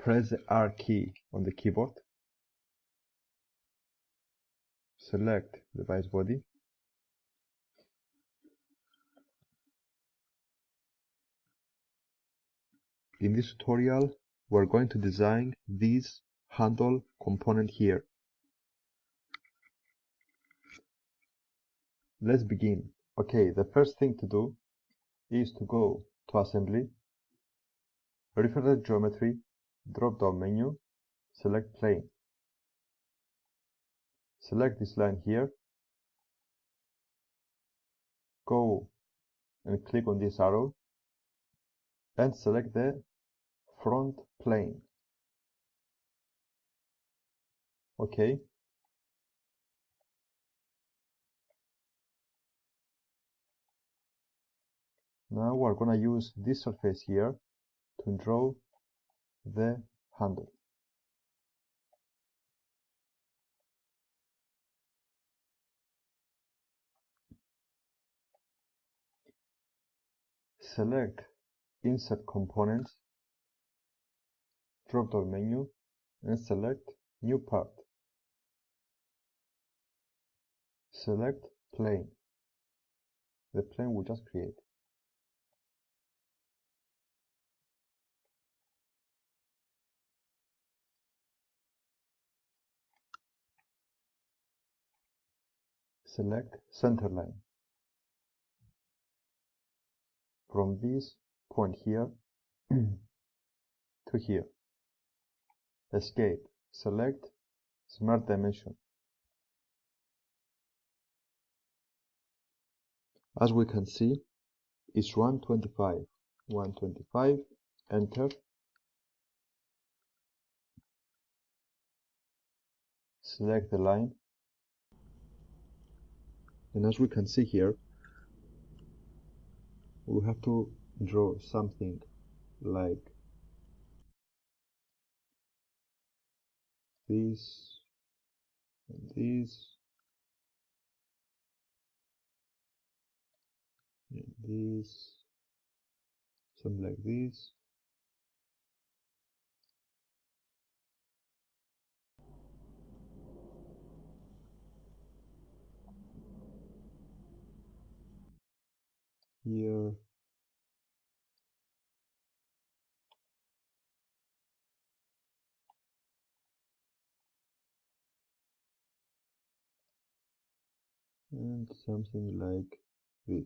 press the R key on the keyboard, select the device body, in this tutorial we're going to design this handle component here. Let's begin. Okay, the first thing to do is to go to Assembly, Reference Geometry, drop down menu, select Plane. Select this line here, go and click on this arrow and select the front plane. Okay. Now we're gonna use this surface here to draw the handle. Select Insert Components, drop down menu, and select New Part. Select Plane, the plane we just created. Select Center Line. From this point here to here. Escape. Select Smart Dimension. As we can see, it's 125. 125. Enter. Select the line. And as we can see here, we have to draw something like this and this and this, something like this. Here. And something like this.